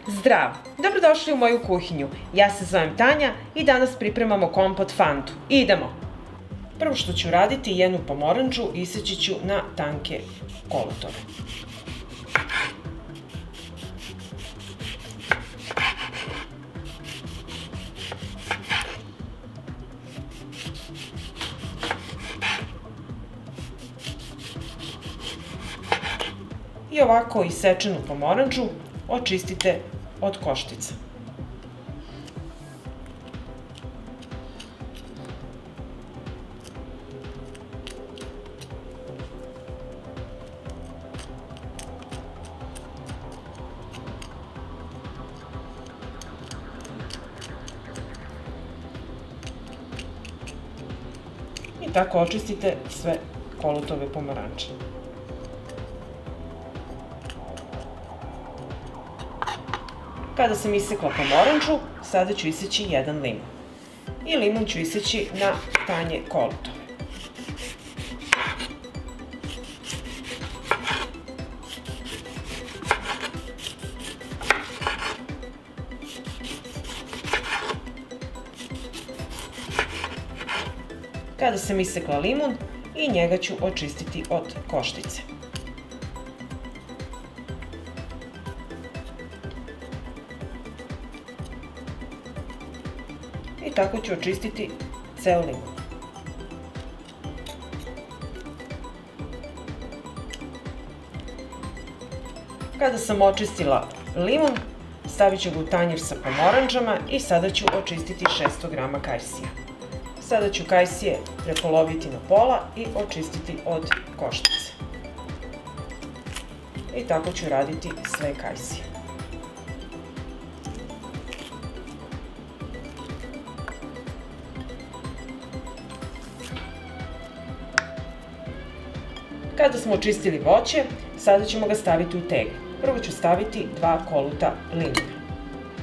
Zdrav! Dobrodošli u moju kuhinju. Ja se zovem Tanja i danas pripremamo kompot fantu. Idemo! Prvo što ću raditi, jednu pomorandžu iseći ću na tanke kolutove. I ovako isečenu pomorandžu očistite od koštica. I tako očistite sve kolutove pomorandže. Kada sam isekla pomorandžu, sada ću iseći jedan limun. I limun ću iseći na tanje kolutove. Kada sam isekla limun, i njega ću očistiti od koštice. I tako ću očistiti ceo limun. Kada sam očistila limun, stavit ću ga u tanjir sa pomorandžama i sada ću očistiti 600 g kajsija. Sada ću kajsije prepoloviti na pola i očistiti od koštice. I tako ću raditi sve kajsije. Kada smo očistili voće, sada ćemo ga staviti u teglu. Prvo ću staviti 2 koluta limuna.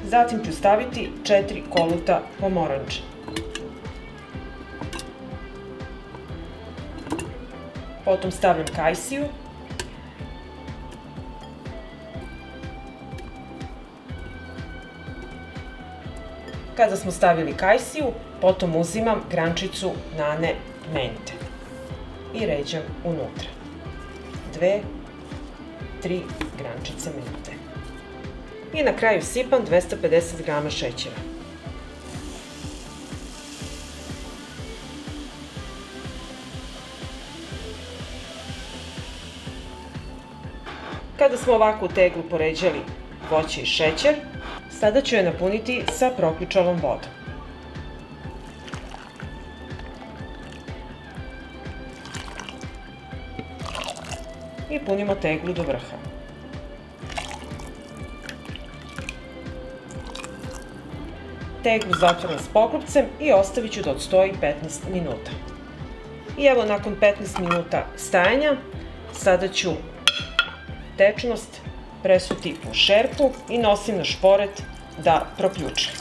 Zatim ću staviti 4 koluta pomorandže. Potom stavljam kajsiju. Kada smo stavili kajsiju, potom uzimam grančicu nane mente i ređam unutra. 2-3 grančice mente. I na kraju sipam 250 g šećera. Kada smo ovako u teglu poređali voće i šećer, sada ću je napuniti sa proključalom vodom. I punimo teglu do vrha. Teglu zatvaram s poklopcem i ostavit ću da odstoji 15 minuta. I evo nakon 15 minuta stajanja, sada ću tečnost presuti u šerpu i nosim na šporet da proključam.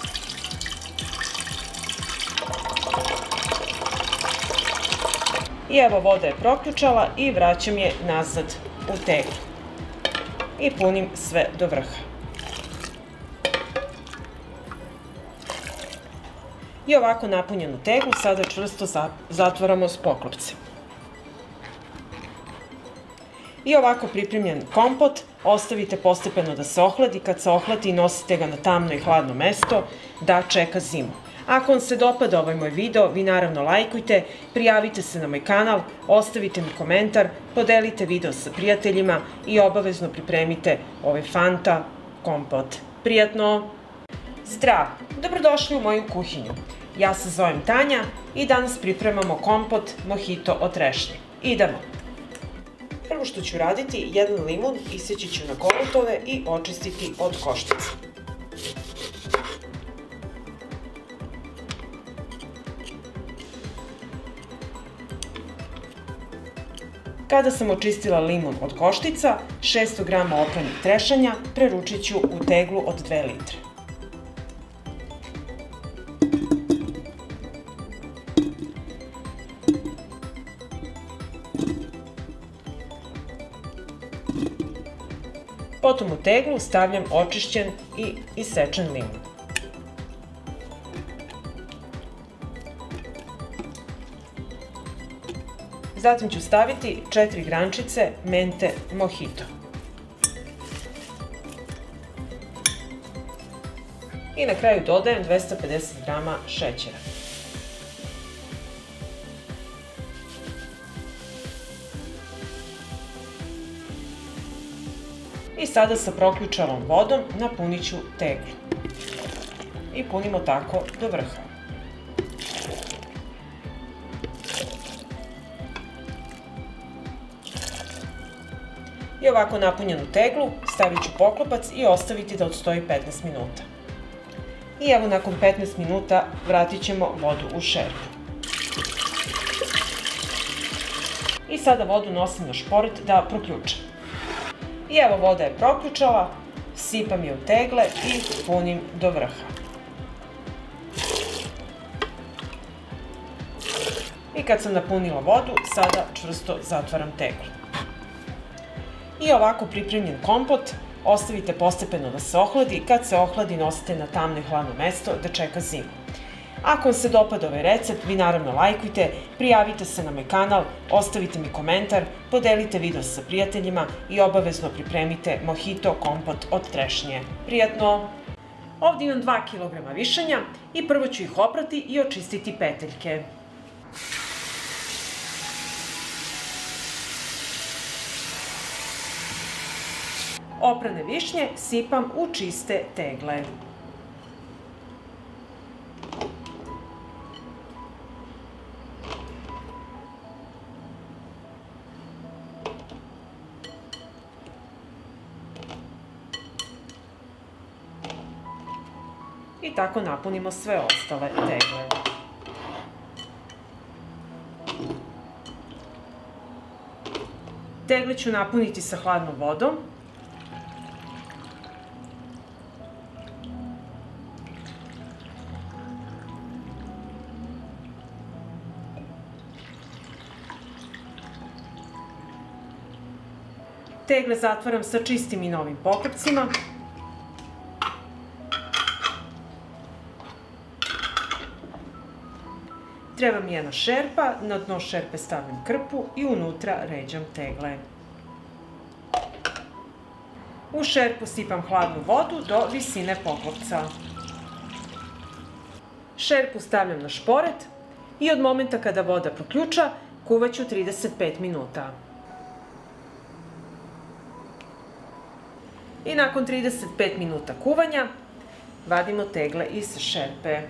I evo voda je proključala i vraćam je nazad u teglu. I punim sve do vrha. I ovako napunjenu teglu sada čvrsto zatvaramo s poklopcem. I ovako pripremljen kompot ostavite postepeno da se ohladi. Kad se ohladi, nosite ga na tamno i hladno mesto da čeka zimu. Ako vam se dopada ovaj moj video, vi naravno lajkujte, prijavite se na moj kanal, ostavite mi komentar, podelite video sa prijateljima i obavezno pripremite ovaj fanta kompot. Prijatno! Zdrav! Dobrodošli u moju kuhinju. Ja se zovem Tanja i danas pripremamo kompot mojito od trešnje. Idemo! Prvo što ću raditi, jedan limun iseći ću na kolutove i očistiti od koštica. Kada sam očistila limun od koštica, 600 g opranih trešanja preručit ću u teglu od 2 litre. Potom u teglu stavljam očišćen i isečen limun. Zatim ću staviti 4 grančice mente mojito. I na kraju dodajem 250 g šećera. I sada sa proključalom vodom napunit ću teglu. I punimo tako do vrha. I ovako napunjenu teglu stavit ću poklopac i ostaviti da odstoji 15 minuta. I evo nakon 15 minuta vratit ćemo vodu u šerpu. I sada vodu nosim na šporet da proključam. I evo voda je proključala, sipam je u tegle i punim do vrha. I kad sam napunila vodu, sada čvrsto zatvaram teglu. I ovako pripremljen kompot ostavite postepeno da se ohladi. Kad se ohladi, nosite na tamno i hladno mesto da čeka zimu. Ako vam se dopada ovaj recept, vi naravno lajkujte, prijavite se na moj kanal, ostavite mi komentar, podelite video sa prijateljima i obavezno pripremite mojito kompot od trešnje. Prijatno! Ovdje imam 2 kg višanja i prvo ću ih oprati i očistiti peteljke. Oprane višnje sipam u čiste tegle. I tako napunimo sve ostale tegle. Tegle ću napuniti sa hladnom vodom. Tegle zatvaram sa čistim i novim poklopcima. Treba mi jedna šerpa, na dno šerpe stavljam krpu i unutra ređam tegle. U šerpu sipam hladnu vodu do visine poklopca. Šerpu stavljam na šporet i od momenta kada voda proključa, kuvaću 35 minuta. I nakon 35 minuta kuvanja, vadimo tegle iz šerpe.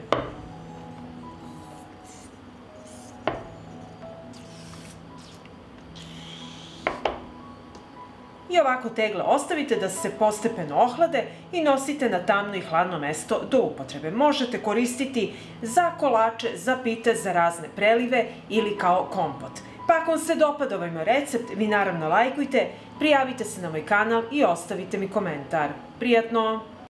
I ovako tegle ostavite da se postepeno ohlade i nosite na tamno i hladno mesto do upotrebe. Možete koristiti za kolače, za pite, za razne prelive ili kao kompot. Pa ako vam se dopada ovaj moj recept, vi naravno lajkujte, prijavite se na moj kanal i ostavite mi komentar. Prijatno!